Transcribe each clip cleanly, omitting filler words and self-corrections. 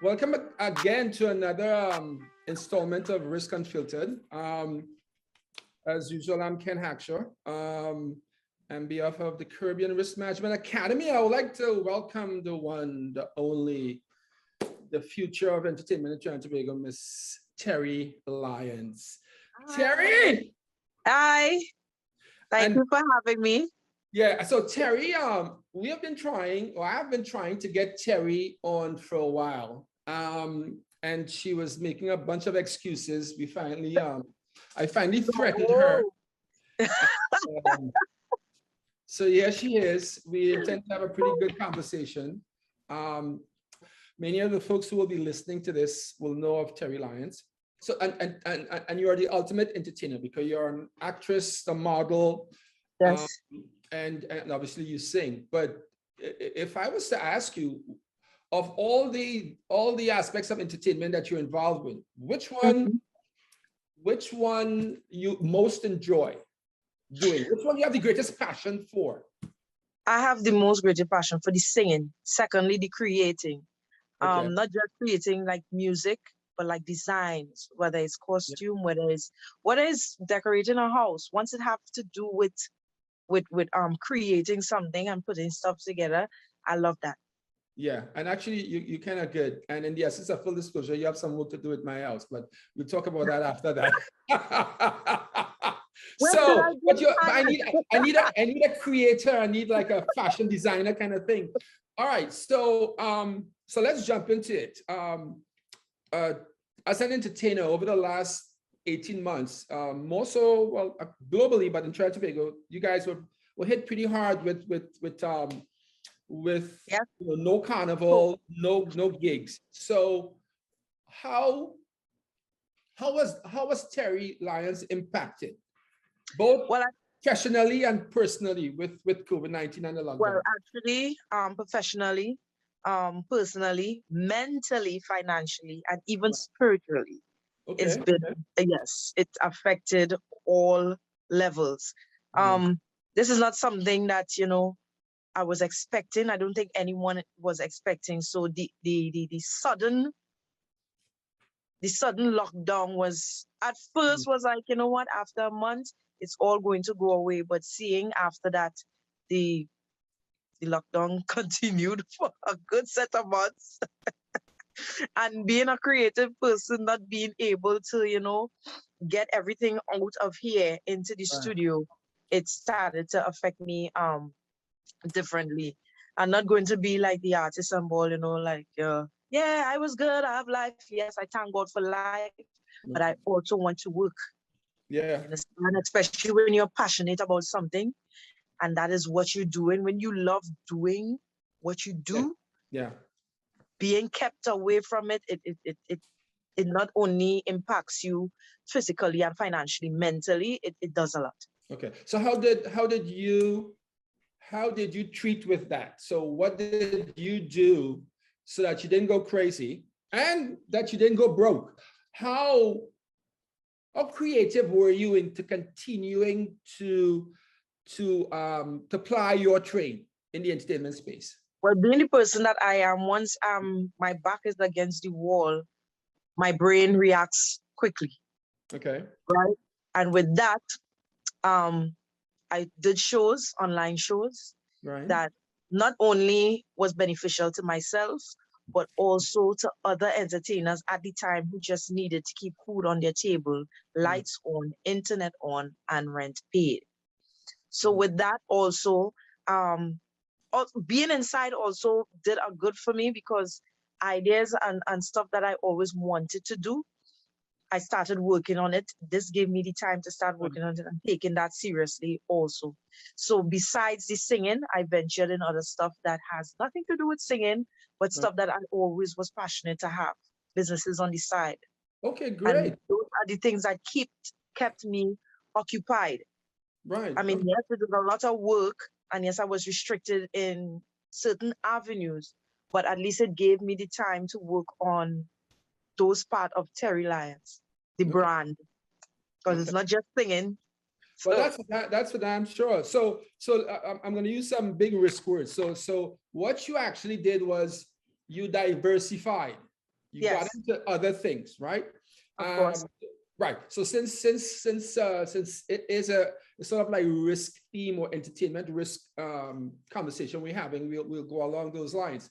Welcome again to another installment of Risk Unfiltered. As usual, I'm Ken Hackshaw. On behalf of the Caribbean Risk Management Academy, I would like to welcome the one, the only, the future of entertainment in Trinidad and Tobago, Miss Terri Lyons. Hi. Terri! Hi. Thank you for having me. Yeah, so Terri, we have been trying, or I've been trying to get Terri on for a while. And she was making a bunch of excuses. We finally, I finally threatened her. So here she is. We intend to have a pretty good conversation. Many of the folks who will be listening to this will know of Terri Lyons. So, and you are the ultimate entertainer because you're an actress, a model. Yes. And obviously you sing, but if I was to ask you, of all the aspects of entertainment that you're involved with, which one you most enjoy doing? Which one you have the greatest passion for? I have the most greatest passion for the singing. Secondly, the creating. Okay. Not just creating like music, but like designs, whether it's costume, whether it's decorating a house. Once it has to do with creating something and putting stuff together, I love that. Yeah, and actually you kind of good. And in the essence of full disclosure, you have some work to do at my house, but we'll talk about that after that. So I need a creator, I need like a fashion designer kind of thing. All right, so so let's jump into it. As an entertainer over the last 18 months, more so, well, globally, but in Trinidad and Tobago, you guys were hit pretty hard with yep. You know, no carnival, no gigs. So how was Terri Lyons impacted, both professionally and personally with COVID-19 and the lockdown? Well, actually, professionally, personally, mentally, financially, and even spiritually. Okay. It's been, yes, it affected all levels. This is not something that, you know, I was expecting. I don't think anyone was expecting. So the sudden lockdown was, at first was like, you know what, after a month, it's all going to go away. But seeing after that, the lockdown continued for a good set of months. And being a creative person, not being able to, you know, get everything out of here into the studio, it started to affect me differently. I'm not going to be like the artist and ball, you know, like, yeah, I was good, I have life. Yes, I thank God for life, but I also want to work. Yeah. And especially when you're passionate about something, and that is what you're doing. When you love doing what you do, yeah. Being kept away from it, it not only impacts you physically and financially, mentally, it does a lot. Okay. So how did you treat with that? So what did you do so that you didn't go crazy and that you didn't go broke? How creative were you into continuing to ply your trade in the entertainment space? Well, being the person that I am, once my back is against the wall, my brain reacts quickly. Okay. Right. And with that, I did shows, online shows, that not only was beneficial to myself, but also to other entertainers at the time who just needed to keep food on their table, lights on, internet on, and rent paid. So with that also, being inside also did a good for me, because ideas and stuff that I always wanted to do, I started working on it. This gave me the time to start working on it and taking that seriously also. So besides the singing, I ventured in other stuff that has nothing to do with singing, but stuff that I always was passionate to have, businesses on the side. Okay, great. And those are the things that kept me occupied. Right. I mean, yes, it was a lot of work, and yes, I was restricted in certain avenues, but at least it gave me the time to work on those part of Terri Lyons, the brand, because it's not just singing. Well, that's what I'm sure. So I'm going to use some big risk words. So what you actually did was you diversified. you got into other things, right? Of course. Right. So since it is a sort of like risk theme or entertainment risk conversation we're having, we'll go along those lines.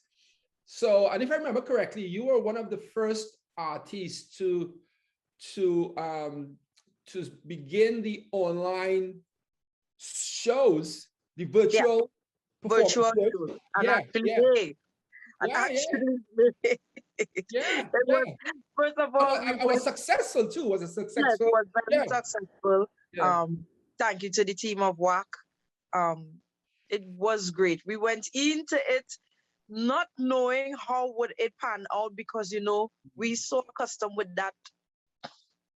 So, and if I remember correctly, you were one of the first artists to begin the online shows, the virtual virtual performances. shows. And actually, first of all, I was successful too. Was it successful? Yes, it was very successful. Yeah. Thank you to the team of WAC. It was great. We went into it not knowing how would it pan out because, you know, we so accustomed with that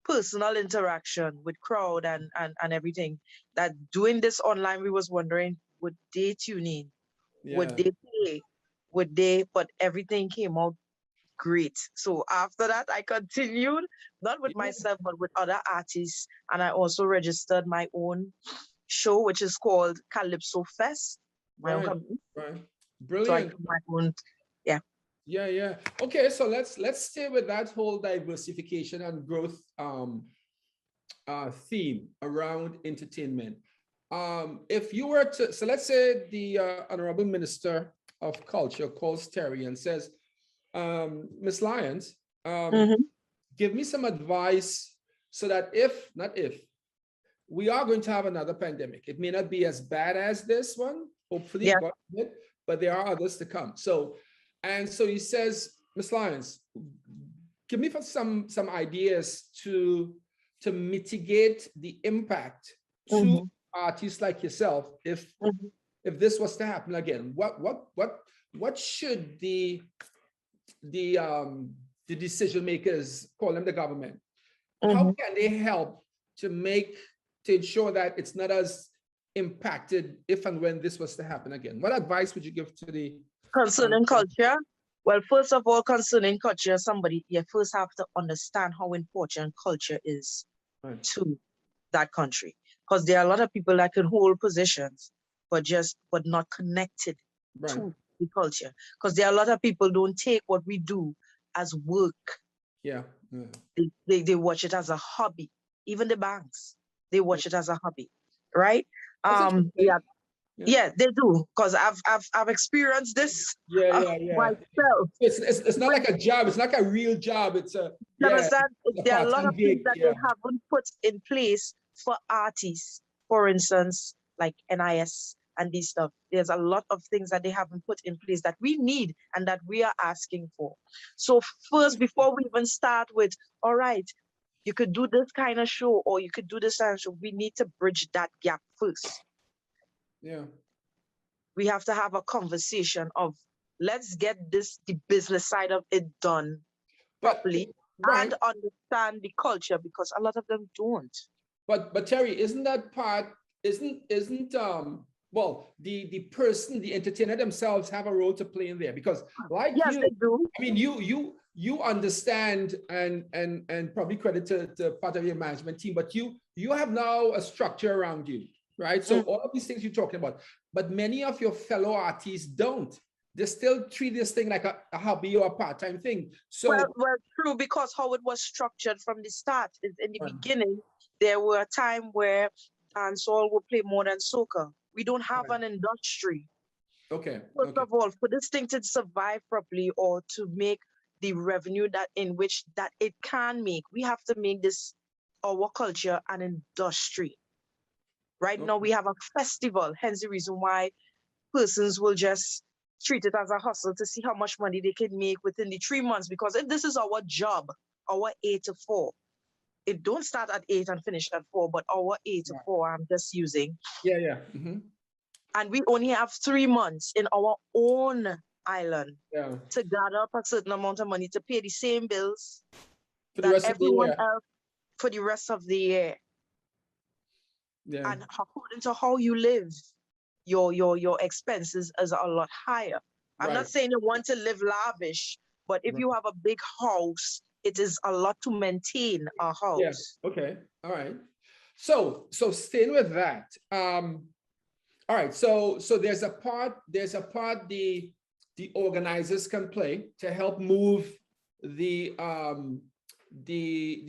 personal interaction with crowd and everything that doing this online, we was wondering, would they tune in? Would they play? Would they? But everything came out great. So after that, I continued, not with myself, but with other artists. And I also registered my own show, which is called Calypso Fest. My own company. Right. Brilliant. So I do my own, Yeah. Okay, so let's stay with that whole diversification and growth theme around entertainment. If you were to, so let's say the Honorable Minister of Culture calls Terri and says, Ms. Lyons, give me some advice so that not if, we are going to have another pandemic. It may not be as bad as this one, hopefully, but there are others to come. So he says, Ms. Lyons, give me some ideas to mitigate the impact to artists like yourself if this was to happen again. What should the decision makers, call them the government, how can they help to ensure that it's not as impacted if and when this was to happen again? What advice would you give to the concerning culture? Well, first of all, concerning culture, you first have to understand how important culture is to that country, because there are a lot of people that can hold positions but not connected to the culture, because there are a lot of people don't take what we do as work. They watch it as a hobby. Even the banks, they watch it as a hobby, right? Yeah, they do, because I've experienced this myself. It's not like a job. It's not like a real job. It's a understand. There are a lot of things that they haven't put in place for artists, for instance, like NIS and these stuff. There's a lot of things that they haven't put in place that we need and that we are asking for. So first, before we even start with, all right, you could do this kind of show or you could do this kind of show, we need to bridge that gap first. We have to have a conversation of, let's get the business side of it done properly and understand the culture, because a lot of them don't. But Terri, isn't that part, well, the person, the entertainer themselves have a role to play in there, because like yes, they do. I mean, you understand and probably credit to part of your management team, but you have now a structure around you, right? So all of these things you're talking about, but many of your fellow artists don't. They still treat this thing like a hobby or a part-time thing. So well, true, because how it was structured from the start is in the beginning, there were a time where dancehall would play more than soca. We don't have an industry. First of all, for this thing to survive properly or to make the revenue that it can make, we have to make this, our culture, an industry. Right now we have a festival, hence the reason why persons will just treat it as a hustle to see how much money they can make within the 3 months, because if this is our job, our 8 to 4, it don't start at 8 and finish at 4, but our 8 to 4, I'm just using. And we only have 3 months in our own island to gather up a certain amount of money to pay the same bills that everyone else for the rest of the year. And according to how you live, your expenses is a lot higher. I'm not saying you want to live lavish, but if you have a big house, it is a lot to maintain a house. Okay. All right. So staying with that. All right. So there's a part the organizers can play to help move the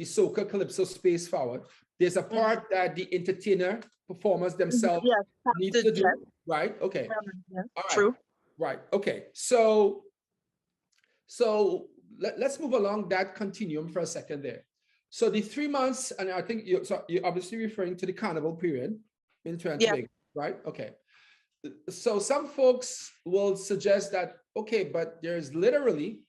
soca Calypso space forward, there's a part that the entertainer performers themselves need to do, right? Okay. Yeah, all right. true. Right. Okay. So let's move along that continuum for a second there. So the 3 months, and I think you're obviously referring to the carnival period in Trinidad, right? Okay. So some folks will suggest that, okay, but there's literally,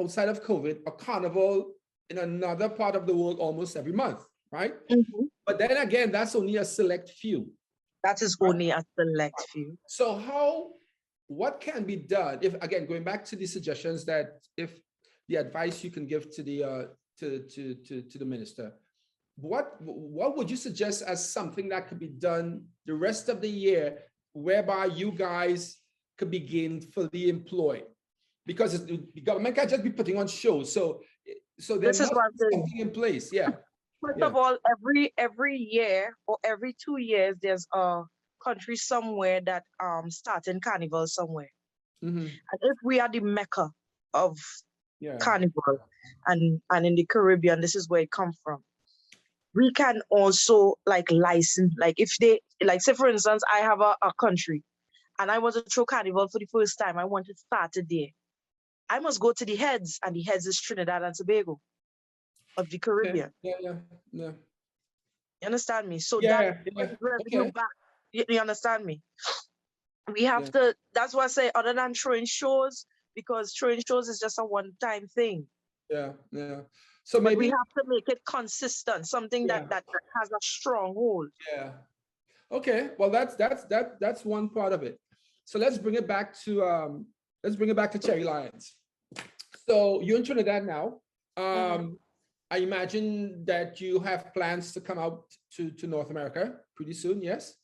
outside of COVID, a carnival in another part of the world almost every month, right? But then again, that's only a select few. That is only a select few. So what can be done if, again, going back to the suggestions that if the advice you can give to the minister, what would you suggest as something that could be done the rest of the year whereby you guys could be gainfully employed? Because the government can't just be putting on shows. So there must be something in place. Yeah. First of all, every year or every 2 years, there's a country somewhere that starting carnival somewhere. And if we are the mecca of carnival and in the Caribbean, this is where it comes from. We can also like license, like if they, like say for instance, I have a country and I want to throw carnival for the first time. I want to start it there. I must go to the heads, and the heads is Trinidad and Tobago of the Caribbean. Yeah. You understand me? So that revenue back. You understand me? We have to. That's why I say, other than throwing shows, because throwing shows is just a one-time thing. Yeah. So maybe we have to make it consistent, something that has a strong hold. Yeah. Okay. Well, that's one part of it. So let's bring it back to Terri Lyons. So you're in Trinidad now. I imagine that you have plans to come out to North America pretty soon, yes?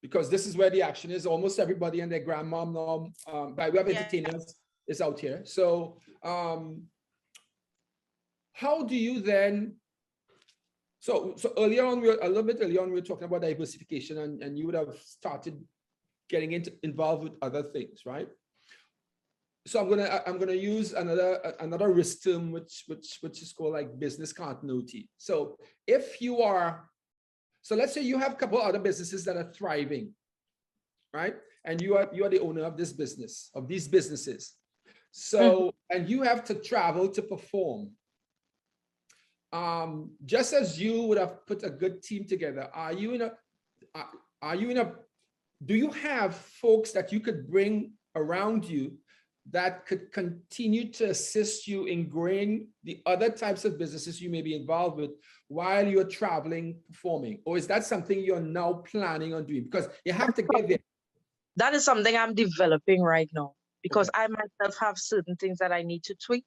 Because this is where the action is. Almost everybody and their grandmom now, by way of entertainers, is out here. So how do you then? So earlier on, a little bit earlier on, we were talking about diversification, and you would have started getting involved with other things, right? So I'm gonna use another risk term, which is called like business continuity. So if you are, so let's say you have a couple other businesses that are thriving, right? And you are the owner of this business, of these businesses. So and you have to travel to perform. Just as you would have put a good team together, do you have folks that you could bring around you that could continue to assist you in growing the other types of businesses you may be involved with while you're traveling, performing? Or is that something you're now planning on doing? Because you have to get there. That is something I'm developing right now, because I myself have certain things that I need to tweak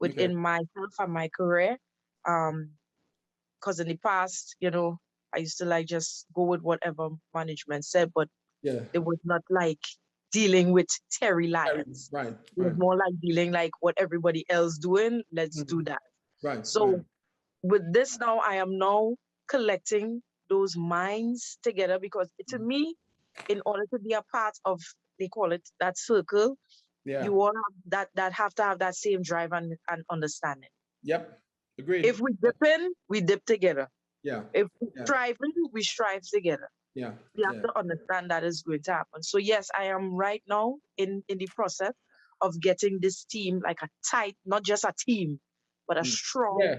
within myself and my career. Because in the past, I used to like just go with whatever management said, but it was not like dealing with Terri Lyons. Right. It was more like dealing like what everybody else doing. Let's do that. Right. So with this now, I am now collecting those minds together, because to me, in order to be a part of, they call it that circle, you all have that have to have that same drive and understanding. Yep. Agreed. If we dip in, we dip together. Yeah. If we strive in, we strive together. Yeah. We have to understand that is going to happen. So yes, I am right now in the process of getting this team, like a tight, not just a team, but a strong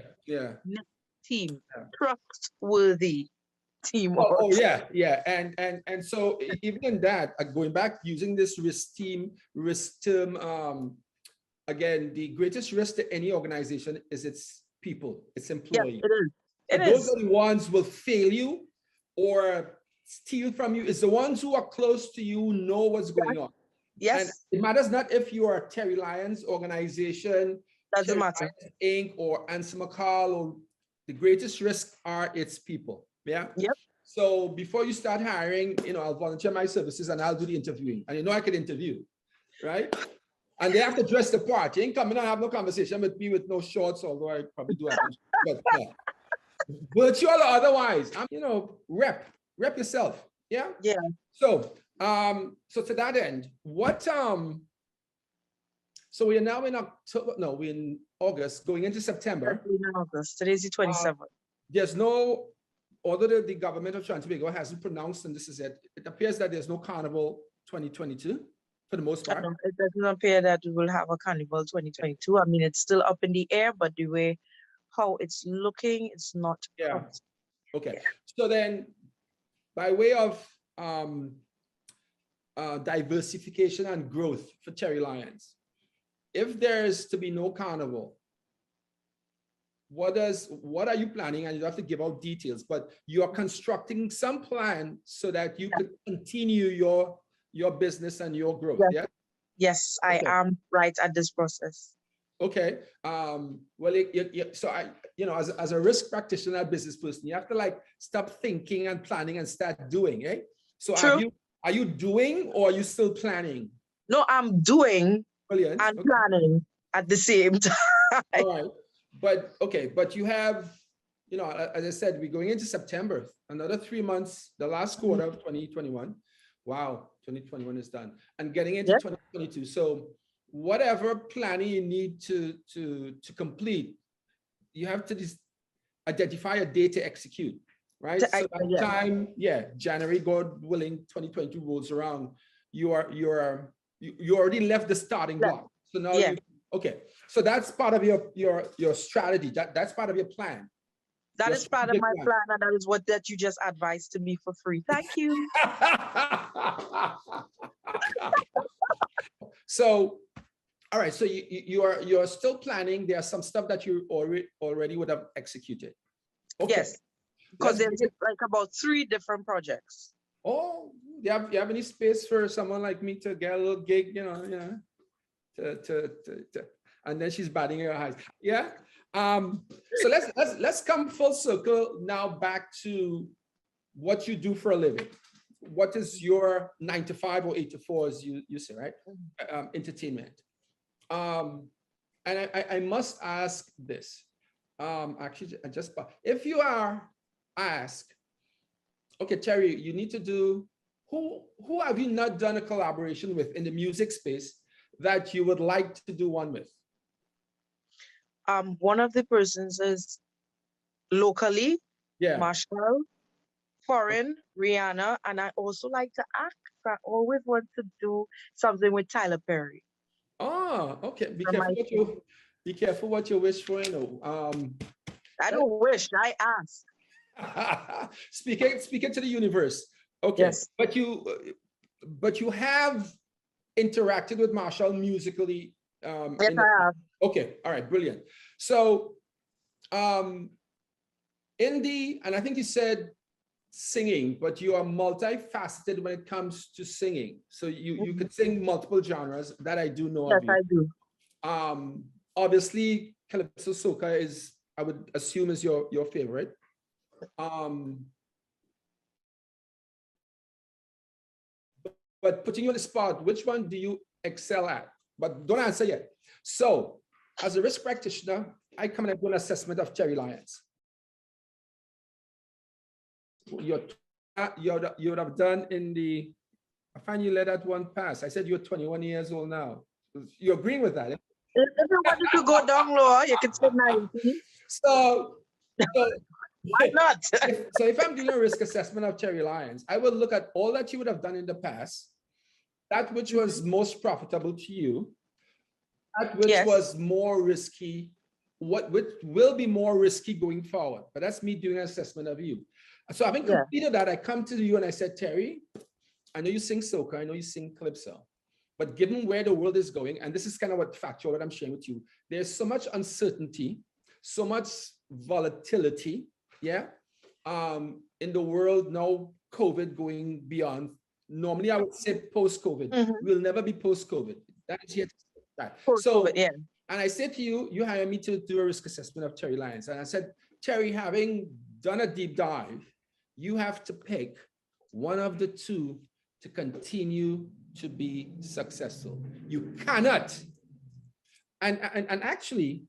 team, trustworthy team. And so even in that, going back, using this risk term, again, the greatest risk to any organization is its people, its employees. Yes, those are the ones who will fail you or steal from you. It's the ones who are close to you, know what's going on. Yes. And it matters not if you are Terri Lyons organization, doesn't matter, Inc. or Ansa McCall, or the greatest risk are its people. Yeah. Yep. So before you start hiring, I'll volunteer my services and I'll do the interviewing. And I can interview, right? And they have to dress the part. You ain't coming and have no conversation with me with no shorts, although I probably do have. But virtual or otherwise, rep yourself. Yeah. So, so to that end, So we are now in October, no, we're in August, going into September. In August, today's the 27th. There's no, although the government of Trinidad and Tobago hasn't pronounced, and this is it, it appears that there's no Carnival 2022 for the most part. It doesn't appear that we will have a Carnival 2022. I mean, it's still up in the air, but the way how it's looking, it's not. Yeah. Okay. So then, by way of diversification and growth for Terri Lyons, if there's to be no Carnival, what are you planning? And you have to give out details, but you are constructing some plan so that you could continue your business and your growth. Yes. Yeah. Yes, I am right at this process. Okay. Well, so as a risk practitioner, business person, you have to like stop thinking and planning and start doing. Eh? So are you doing or are you still planning? No, I'm doing. Brilliant. And planning at the same time. All right. But you have, as I said, we're going into September, another 3 months, the last quarter of 2021. Wow, 2021 is done. And getting into 2022. So whatever planning you need to complete, you have to just identify a day to execute, right? So by the time, January, God willing, 2022 rolls around, you already left the starting block. So now okay. So that's part of your strategy. That's part of your plan. That is part of my plan, and that is what you just advised to me for free. Thank you. So, all right. So you're still planning. There are some stuff that you already would have executed. Okay. Yes, because there's like about 3 different projects. Oh, you have any space for someone like me to get a little gig? And then she's batting her eyes. Yeah. So let's come full circle now back to what you do for a living. What is your 9 to 5 or 8 to 4, as you say, right? Entertainment. And I must ask this. Actually, if you are asked, okay, Terri, you need to do, who have you not done a collaboration with in the music space that you would like to do one with? One of the persons is locally, Marshall, foreign, Rihanna, and I also like to act. I always want to do something with Tyler Perry. Oh, okay. Be careful what you wish for, I don't wish, I ask. Speaking to the universe. Okay. Yes. But you have interacted with Marshall musically. Yes, I have. Okay. All right. Brilliant. So, and I think you said singing, but you are multifaceted when it comes to singing. So you could sing multiple genres that I do know of you. Yes, I do. Obviously, Calypso soca is, I would assume, is your favorite. But putting you on the spot, which one do you excel at? But don't answer yet. So, as a risk practitioner, I come and do an assessment of Terri Lyons. You would have done in the, I find you let that one pass. I said you're 21 years old now. You agreeing with that? If you wanted to go down lower, you could say 19. So why not? If I'm doing a risk assessment of Terri Lyons, I will look at all that you would have done in the past, that which was most profitable to you, that which was more risky, what will be more risky going forward. But that's me doing an assessment of you. So having completed that, I come to you and I said, Terri, I know you sing soca, I know you sing Calypso, but given where the world is going, and this is kind of what factual that I'm sharing with you, there's so much uncertainty, so much volatility, in the world now, COVID going beyond. Normally, I would say post-COVID. We'll never be post-COVID. That is yet. So, and I said to you, you hired me to do a risk assessment of Terri Lyons. And I said, Terri, having done a deep dive, you have to pick one of the two to continue to be successful. You cannot. And actually,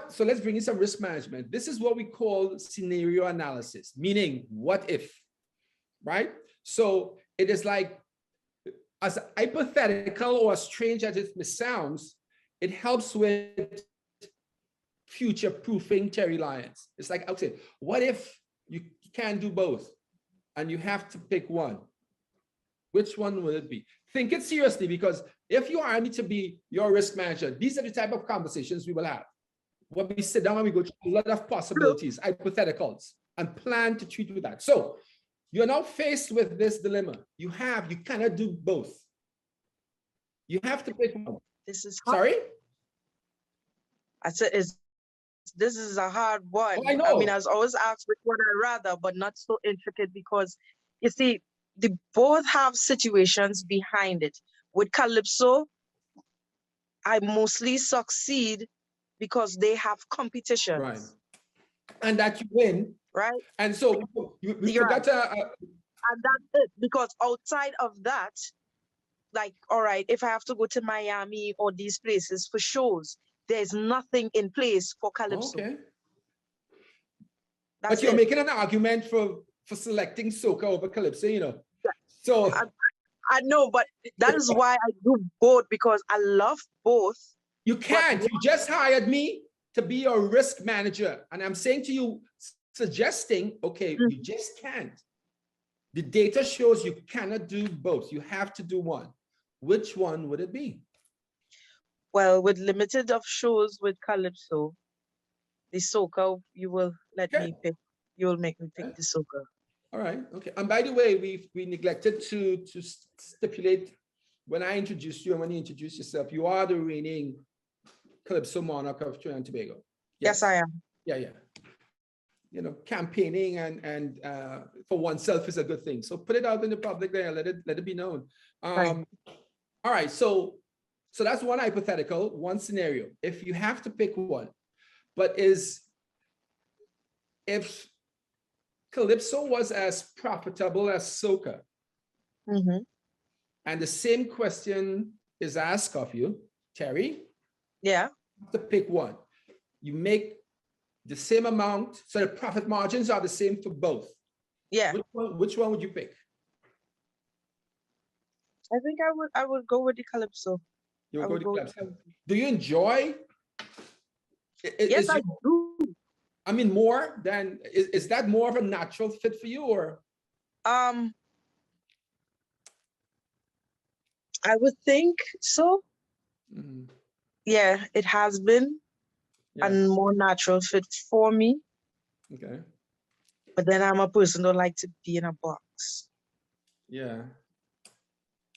so let's bring in some risk management. This is what we call scenario analysis, meaning what if, right? So it is like, as hypothetical or as strange as it sounds, it helps with future proofing Terri Lyons. It's like, okay, what if you can't do both and you have to pick one? Which one will it be? Think it seriously, because if you are me to be your risk manager, these are the type of conversations we will have. When we sit down and we go through a lot of possibilities, hypotheticals, and plan to treat with that. So you're now faced with this dilemma. You cannot do both. You have to pick one. This is hard. Sorry? I said, this is a hard one. Oh, I know. I mean, I was always asked which one I rather, but not so intricate, because you see, they both have situations behind it. With Calypso, I mostly succeed because they have competitions. Right. And that you win. Right. And so we forgot to... and that's it, because outside of that, like, all right, if I have to go to Miami or these places for shows, there's nothing in place for Calypso. Okay. That's but you're it. making an argument for selecting soca over Calypso, you know. Yeah. So I know, but that is why I do both, because I love both. You can't. You just hired me to be your risk manager. And I'm saying to you, suggesting, okay, you just can't. The data shows you cannot do both. You have to do one. Which one would it be? Well, with limited of shows with Calypso, the soca, you will let me pick. You will make me pick the soca. All right. Okay. And by the way, we neglected to stipulate, when I introduced you and when you introduce yourself, you are the reigning Calypso Monarch of Trinidad and Tobago. Yes, I am. Yeah. You know, campaigning and for oneself is a good thing. So put it out in the public there. Let it be known. Right. All right. So that's one hypothetical, one scenario. If you have to pick one, but if Calypso was as profitable as soca, and the same question is asked of you, Terri, yeah, you have to pick one. You make the same amount, so the profit margins are the same for both. Yeah. Which one would you pick? I think I would go with the Calypso. You would go with the Calypso. Do you enjoy? Yes, I do. I mean, more than, is that more of a natural fit for you, or? I would think so. Yeah, it has been a more natural fit for me. Okay. But then I'm a person who don't like to be in a box. Yeah.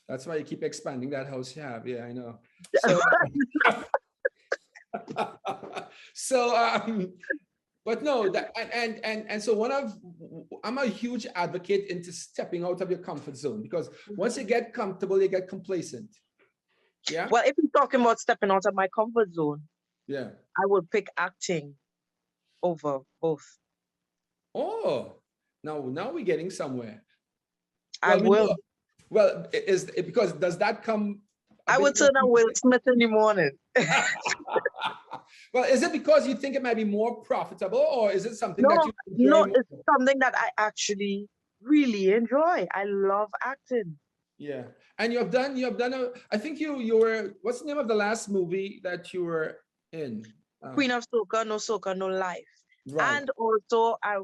That's why you keep expanding that house you have. Yeah, I know. So, but no, that and so I'm a huge advocate into stepping out of your comfort zone, because once you get comfortable, you get complacent. Yeah. Well, if you're talking about stepping out of my comfort zone, yeah, I would pick acting over both. Oh, now we're getting somewhere. I will. Well, is it because does that come? I would turn on Will Smith in the morning. Well, is it because you think it might be more profitable, or is it something that you enjoy? No, it's something that I actually really enjoy. I love acting. Yeah, and you have done I think you were, what's the name of the last movie that you were in? Queen of Soca, No Soca, No Life. Right. And also I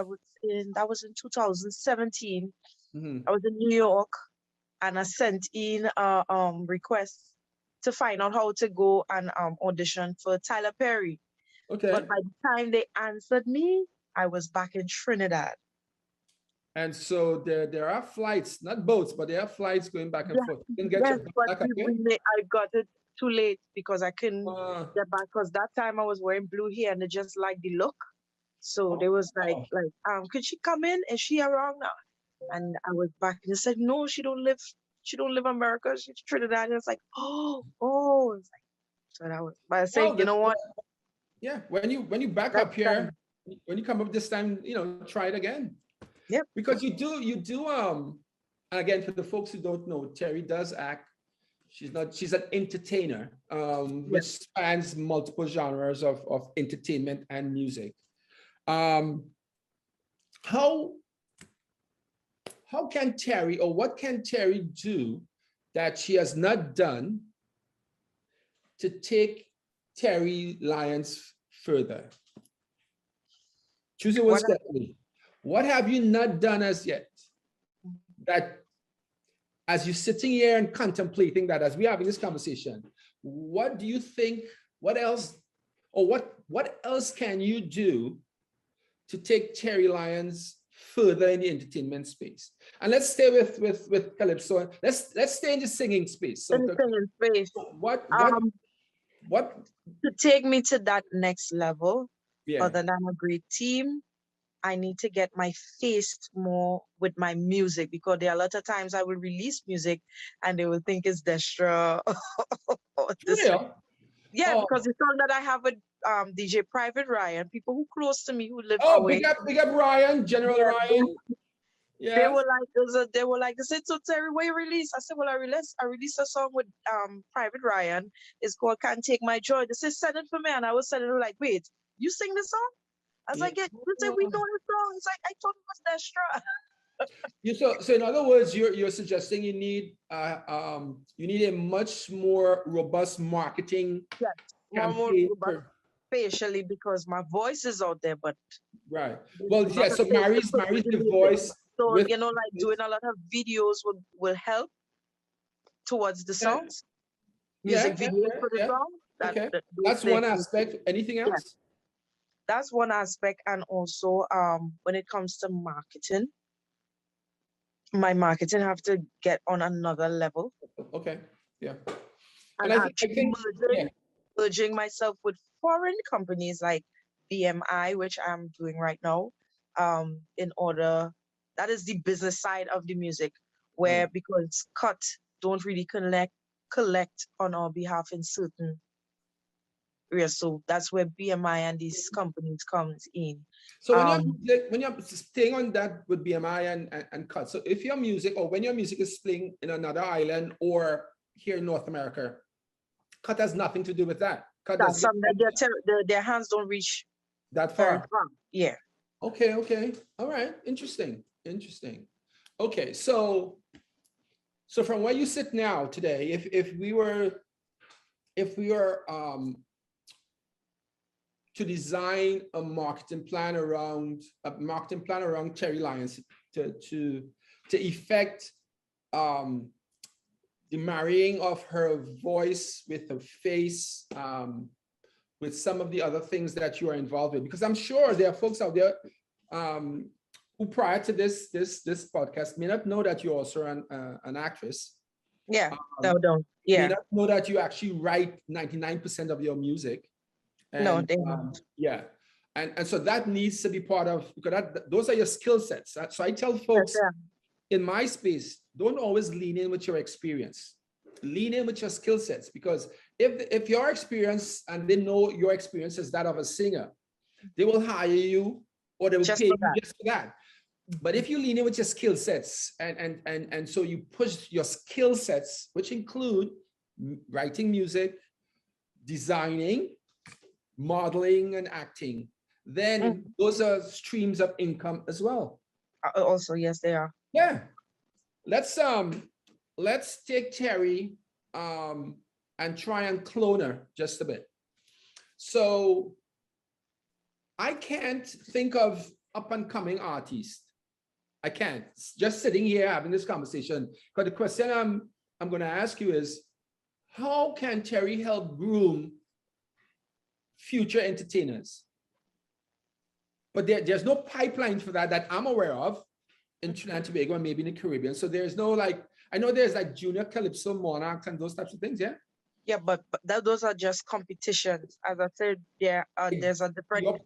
was that was in 2017. I was in New York, and I sent in a request to find out how to go and audition for Tyler Perry. Okay. But by the time they answered me, I was back in Trinidad. And so there are flights, not boats, but there are flights going back and forth. You can get but I got it too late because I couldn't get back, because that time I was wearing blue hair and they just liked the look. So they was like, could she come in? Is she around now? And I was back, and they said, no, she don't live America. She's Trinidad. And it's like, oh. It's like, so that was, but I said, you know what? Yeah, when you back up here, when you come up this time, try it again. Yep. Because you do and again, for the folks who don't know, Terri does act. She's an entertainer, which spans multiple genres of entertainment and music. How can Terri, or what can Terri do that she has not done to take Terri Lyons further? Choose your words carefully. What have you not done as yet that, as you're sitting here and contemplating that, as we're having this conversation, what do you think, what else, or what else can you do to take Terri Lyons further in the entertainment space? And let's stay with Calypso. Let's stay in the singing space. So what to take me to that next level, yeah, other than a great team, I need to get my face more with my music, because there are a lot of times I will release music and they will think it's Destra. Yeah, because the song that I have with DJ Private Ryan, people who close to me who live away. Big up Ryan, General Ryan. They were like, they said, so Terri, what you release? I said, well, I released a song with Private Ryan. It's called Can't Take My Joy. They said, send it for me. And I was sending it like, wait, you sing the song? I was like, yeah, you say we know the song. It's like, I thought it was Destra. So in other words, you're suggesting you need a much more robust marketing campaign. More facially, because my voice is out there, but right. Well, yeah. So marries the voice. So like doing a lot of videos will help towards the songs. Music videos for the song. That's one aspect. Anything else? Yeah. That's one aspect. And also when it comes to marketing, my marketing have to get on another level. Okay. Yeah. And I think merging myself with foreign companies like BMI, which I'm doing right now, in order, that is the business side of the music, where because cut don't really collect on our behalf in certain areas. So that's where BMI and these companies comes in. So when you're staying on that with BMI and cut, so if your music, or when your music is playing in another island or here in North America, cut has nothing to do with that. That's something their hands don't reach that far. Yeah. Okay. All right. Interesting. Okay. So from where you sit now today, if we were to design a marketing plan around Terri Lyons to effect the marrying of her voice with her face, with some of the other things that you are involved with, because I'm sure there are folks out there who prior to this podcast may not know that you're also an actress. Yeah, don't. Yeah. May not know that you actually write 99% of your music. And, no, they don't. Yeah. And so that needs to be part of, because those are your skill sets. So I tell folks in my space, don't always lean in with your experience. Lean in with your skill sets, because if your experience, and they know your experience is that of a singer, they will hire you, or they will pay you just for that. But if you lean in with your skill sets, and so you push your skill sets, which include writing music, designing, modeling, and acting, then those are streams of income as well. Also, yes, they are. Yeah. Let's take Terri and try and clone her just a bit. So I can't think of up-and-coming artists. I can't. Just sitting here having this conversation. Because the question I'm going to ask you is, how can Terri help groom future entertainers? But there's no pipeline for that I'm aware of in Trinidad and Tobago, and maybe in the Caribbean. So there's no I know there's junior Calypso, Monarch, and those types of things, yeah? Yeah, but those are just competitions. As I said, there's a different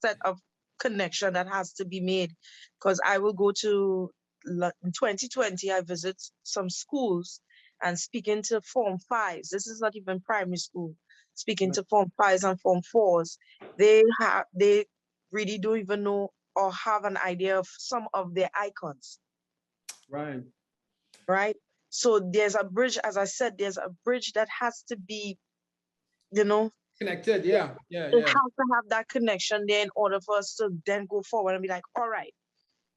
set of connection that has to be made. Because I will go to, in 2020, I visit some schools and speaking to Form 5s. This is not even primary school. Speaking to Form 5s and Form 4s. They really don't even know or have an idea of some of their icons. Right. So there's a bridge, as I said, there's a bridge that has to be, connected. Yeah. It has to have that connection there in order for us to then go forward and be like, all right,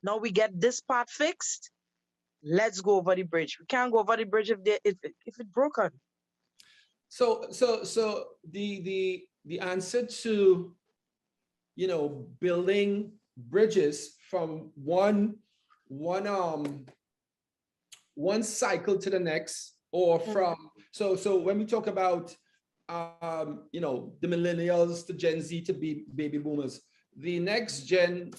now we get this part fixed. Let's go over the bridge. We can't go over the bridge if it's broken. So the answer to, you know, building bridges from one cycle to the next, or from so when we talk about you know, the millennials to Gen Z to be baby boomers, the next gen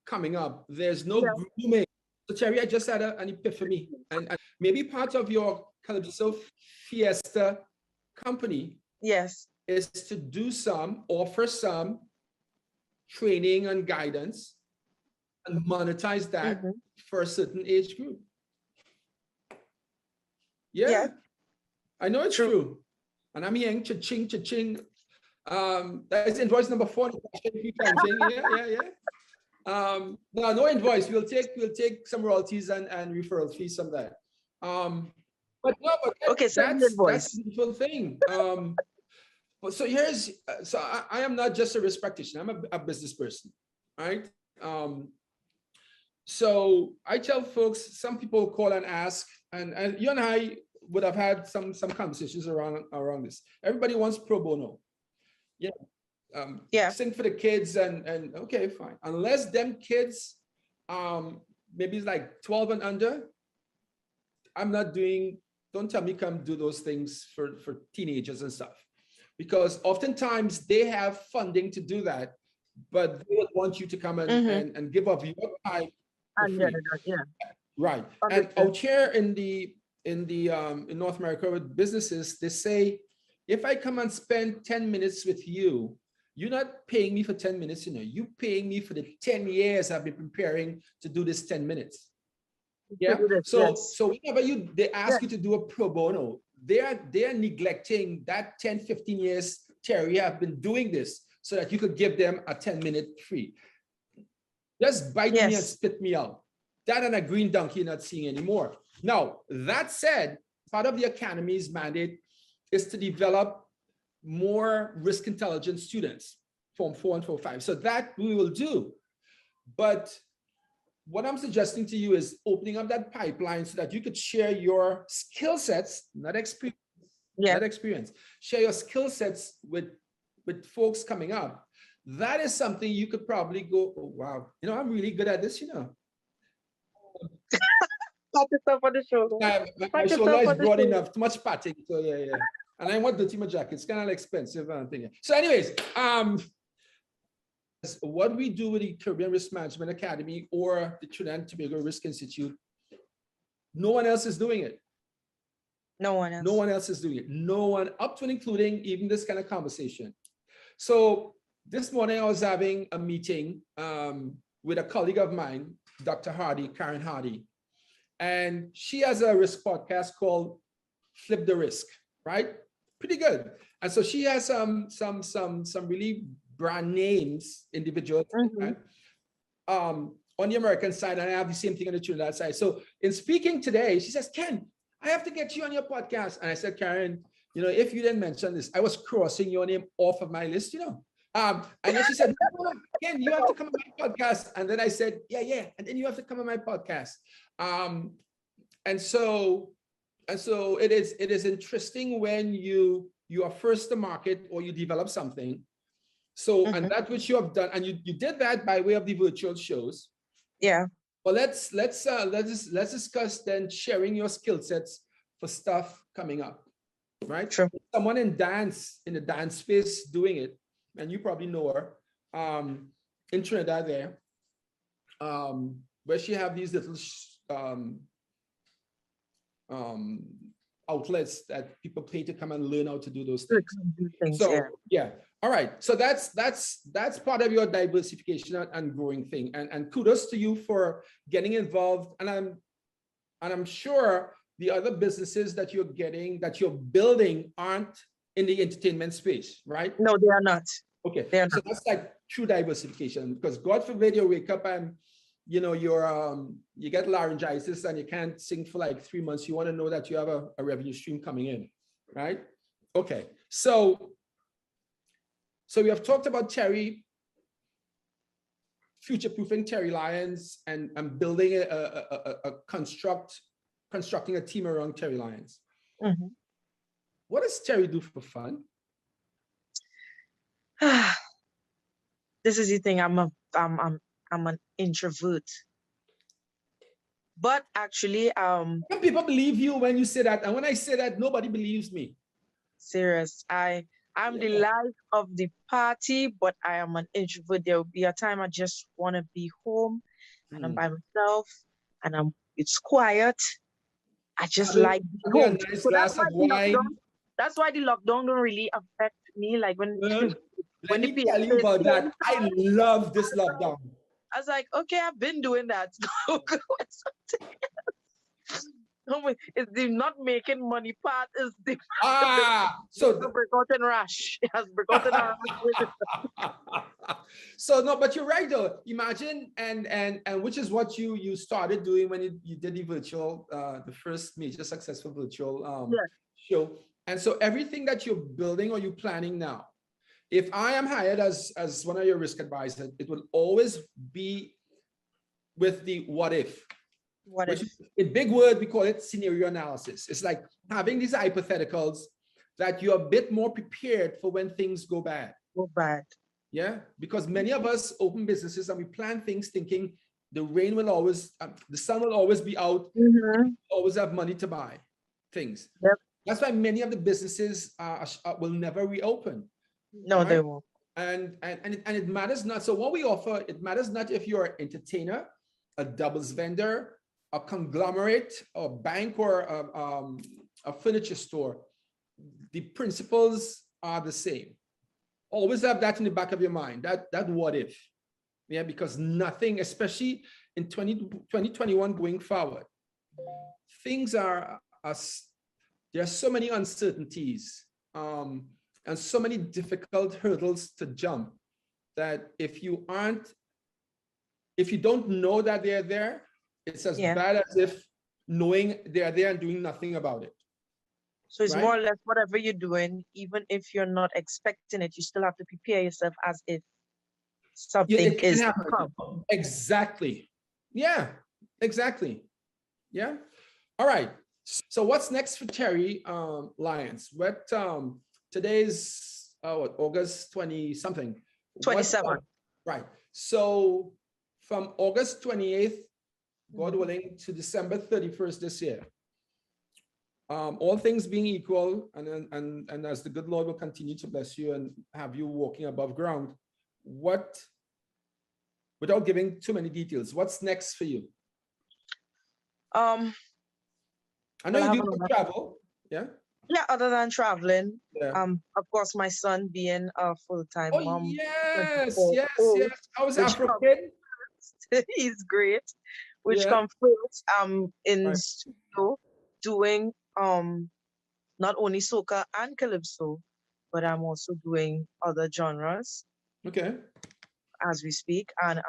coming up, there's no grooming. So Terri, I just had an epiphany, and maybe part of your Calypso Fiesta company, yes, is to offer some training and guidance and monetize that for a certain age group. Yeah. I know it's true. And I'm hearing cha-ching, cha-ching. That's invoice number 4. No invoice. We'll take some royalties and referral fees from that. But that's a beautiful thing. So I am not just a risk practitioner. I'm a business person, right? So I tell folks, some people call and ask, and you and I would have had some conversations around this. Everybody wants pro bono. Sing for the kids and okay, fine. Unless them kids, maybe it's like 12 and under, I'm not doing, don't tell me come do those things for teenagers and stuff. Because oftentimes they have funding to do that, but they would want you to come and give up your time for free. Right. And out here in North America with businesses, they say, if I come and spend 10 minutes with you, you're not paying me for 10 minutes, you know, you're paying me for the 10 years I've been preparing to do this 10 minutes. Yeah. So whenever they ask you to do a pro bono, they are neglecting that 10, 15 years, Terri, have been doing this so that you could give them a 10-minute free. Just bite me and spit me out. That and a green donkey you're not seeing anymore. Now, that said, part of the Academy's mandate is to develop more risk intelligence students, Form 4 and Form 5. So that we will do. But what I'm suggesting to you is opening up that pipeline so that you could share your skill sets, not experience, not experience. Share your skill sets with folks coming up. That is something you could probably go, oh, wow, you know, I'm really good at this, you know. Pat yourself on the shoulder. My shoulder is broad enough, too much patting. So yeah. And I want the Tima jacket. It's kind of expensive thing. So anyways, what we do with the Caribbean Risk Management Academy or the Trinidad and Tobago Risk Institute, no one else is doing it. No one else. No one else is doing it. No one, up to and including even this kind of conversation. So this morning I was having a meeting with a colleague of mine, Dr. Karen Hardy, and she has a risk podcast called Flip the Risk, right? Pretty good. And so she has some really brand names, individuals, on the American side, and I have the same thing on the Trinidad side. So in speaking today, she says, Ken, I have to get you on your podcast. And I said, Karen, you know, if you didn't mention this, I was crossing your name off of my list, you know. And then she said, no, Ken, you have to come on my podcast. And then I said, yeah. And then you have to come on my podcast. And so it is interesting when you are first to market or you develop something. So, and that which you have done, and you did that by way of the virtual shows. Yeah. Well, let's discuss then sharing your skill sets for stuff coming up, right? True. Someone in the dance space doing it, and you probably know her, in Trinidad there, where she have these little outlets that people pay to come and learn how to do those things. So yeah. All right. So that's part of your diversification and growing thing. And kudos to you for getting involved. And I'm sure the other businesses that you're building aren't in the entertainment space, right? No, they are not. Okay. So that's like true diversification, because God forbid you wake up and you know, you get laryngitis and you can't sing for like 3 months. You want to know that you have a revenue stream coming in, right? Okay, so we have talked about Terri, future-proofing Terri Lyons, and building constructing a team around Terri Lyons. what does Terri do for fun? This is the thing. I'm an introvert. But actually, Some people believe you when you say that, and when I say that, nobody believes me. Serious. I'm the life of the party, but I am an introvert. There will be a time I just want to be home and I'm by myself and it's quiet. I just like being home. A nice So glass of wine. That's why the lockdown don't really affect me. Like when Let me tell you about that. I love this lockdown. I was like, okay, I've been doing that. It's the not making money part is the so the forgotten rush. It has forgotten rush. So no, but you're right though. Imagine and which is what you started doing when you did the virtual the first major successful virtual show. And so everything that you're building or you're planning now, if I am hired as one of your risk advisors, it will always be with the what if. What if? In big word, we call it scenario analysis. It's like having these hypotheticals that you're a bit more prepared for when things go bad. Go bad. Yeah, because many of us open businesses and we plan things thinking the rain will always, the sun will always be out, always have money to buy things. Yep. That's why many of the businesses will never reopen. No, right? They won't. And it matters not. So what we offer, it matters not if you're an entertainer, a doubles vendor, a conglomerate, a bank, or a furniture store. The principles are the same. Always have that in the back of your mind, that what if. Yeah, because nothing, especially in 2021 going forward, things there are so many uncertainties and so many difficult hurdles to jump that if you don't know that they're there, it's as bad as if knowing they're there and doing nothing about it. So it's more or less whatever you're doing, even if you're not expecting it, you still have to prepare yourself as if something is to come. Exactly. Yeah, exactly. Yeah. All right. So what's next for Terri Lyons? What today's August 20 something. 27. Right. So from August 28th, God willing, to December 31st this year. All things being equal, and as the good Lord will continue to bless you and have you walking above ground, without giving too many details, what's next for you? I know you do travel, yeah? Yeah, other than traveling, of course, my son being a full-time mom. Yes. How's African? He's great, which comes first. In studio doing not only soca and calypso, but I'm also doing other genres. Okay. As we speak, and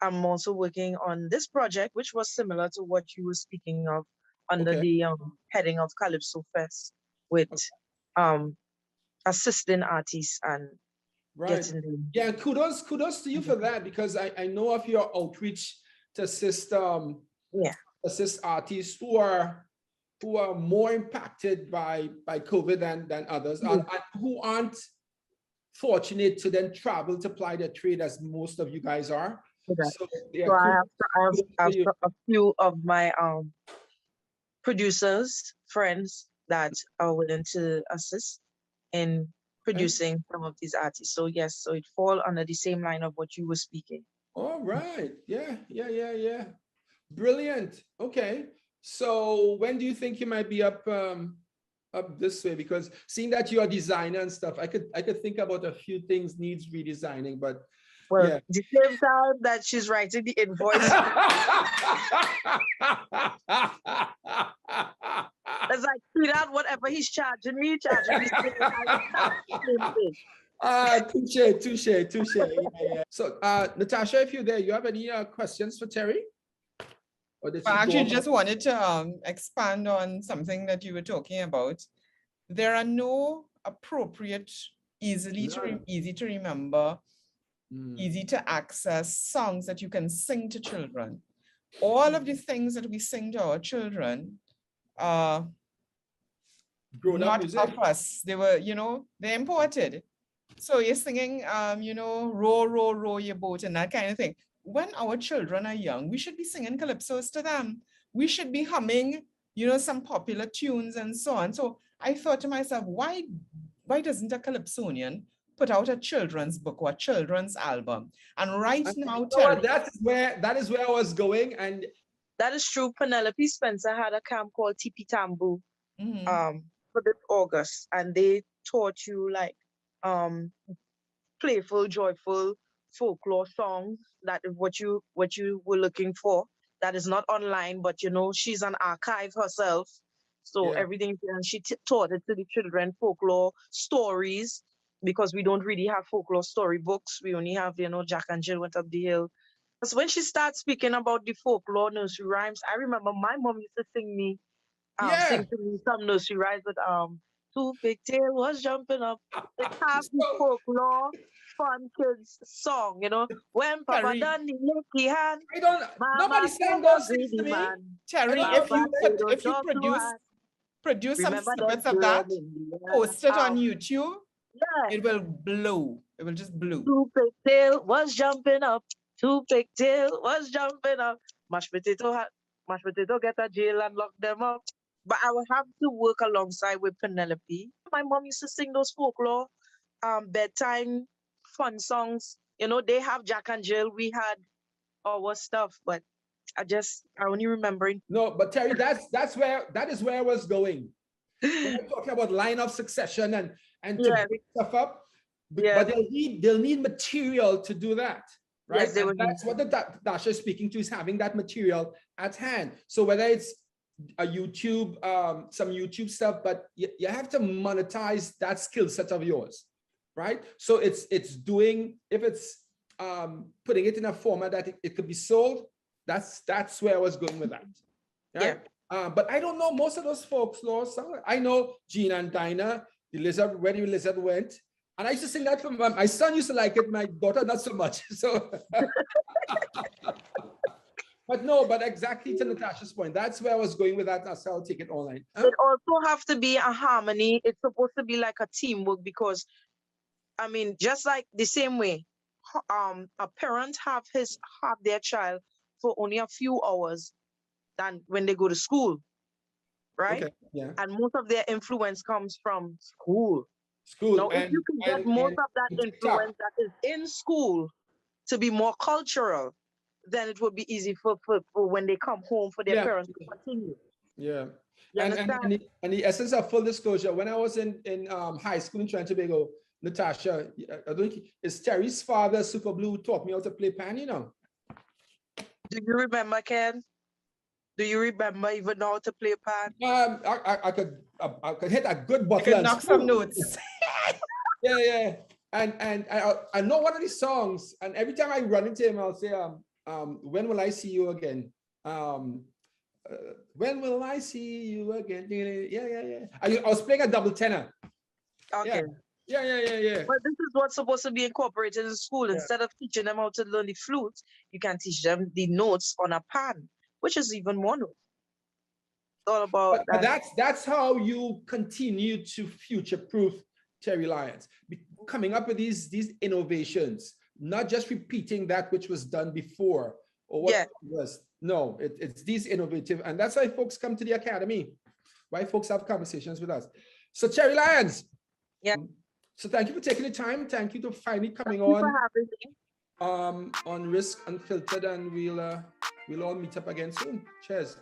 I'm also working on this project, which was similar to what you were speaking of, under the heading of Calypso Fest, with assisting artists and getting them. Yeah, kudos to you for that, because I know of your outreach to assist artists who are more impacted by COVID than others, and who aren't fortunate to then travel to apply their trade as most of you guys are. So I have a few of my producers, friends that are willing to assist in producing some of these artists. So yes, so it falls under the same line of what you were speaking. All right. Yeah. Brilliant. Okay. So when do you think you might be up this way? Because seeing that you're a designer and stuff, I could think about a few things needs redesigning, but the same time that she's writing the invoice. It's like, see that whatever he's charging me. Touche. Yeah. So Natasha, if you're there, you have any questions for Terri? I actually just wanted to expand on something that you were talking about. There are no appropriate, easy to remember, easy to access songs that you can sing to children. All of the things that we sing to our children, grown up not music. of us. They were, you know, they're imported. So you're singing, you know, row, row, row your boat and that kind of thing. When our children are young, we should be singing calypsos to them. We should be humming, you know, some popular tunes and so on. So I thought to myself, why doesn't a calypsonian put out a children's book or a children's album? And right now, Terri, that is where I was going. And that is true. Penelope Spencer had a camp called Tipi Tambu for this August, and they taught you like playful, joyful folklore songs. That is what you were looking for. That is not online, but you know, she's an archive herself. So everything, and she taught it to the children, folklore stories, because we don't really have folklore story books. We only have, you know, Jack and Jill went up the hill. So when she starts speaking about the folklore nursery rhymes, I remember my mom used to sing to me some nursery rhymes with two pigtail was jumping up. It's half the folklore fun kids song, you know. When Papa done the licky hand, nobody sang those things to me. Terri, if you produce some snippets of that, post it on YouTube, it will blow. It will just blow. Two pigtail was jumping up. Two pigtail was jumping up. Mashed potato get a jail and lock them up. But I would have to work alongside with Penelope. My mom used to sing those folklore bedtime fun songs. You know, they have Jack and Jill. We had our stuff, but I only remembering. No, but Terri, that is where I was going. When I'm talking about line of succession and to pick stuff up, but they'll need material to do that. Right? Yes, that's what Dasha is speaking to, is having that material at hand. So whether it's a YouTube, some YouTube stuff, but you have to monetize that skill set of yours, right? So it's doing, if it's putting it in a format that it could be sold, that's where I was going with that. Right? Yeah. But I don't know most of those folklore songs. I know Gina and Dinah, Where the Lizard Went. And I used to sing that for my son used to like it, my daughter not so much. So, but exactly to Natasha's point, that's where I was going with that. So I'll take it online. It also have to be a harmony. It's supposed to be like a teamwork, because, I mean, just like the same way, a parent have their child for only a few hours than when they go to school, right? Okay. Yeah. And most of their influence comes from school. Now, if you can get most of that influence that is in school to be more cultural, then it would be easy for when they come home for their parents to continue. Yeah. And the essence of full disclosure, when I was in high school in Trinidad and Tobago, Natasha, I think it's Terry's father, Super Blue, taught me how to play pan, you know. Do you remember, Ken? Do you remember even how to play pan? I could hit a good bottle. You could knock some notes. Yeah. And I know one of these songs, and every time I run into him, I'll say, when will I see you again? When will I see you again? Yeah. I was playing a double tenor. Okay. Yeah. But this is what's supposed to be incorporated in school. Instead of teaching them how to learn the flute, you can teach them the notes on a pan, which is even more notes. It's all about but that's how you continue to future-proof Terri Lyons, coming up with these innovations, not just repeating that which was done before or what was. No, it's these innovative, and that's why folks come to the academy, why folks have conversations with us. So Terri Lyons. Yeah. So thank you for taking the time. Thank you for finally coming on Risk Unfiltered, and we'll all meet up again soon. Cheers.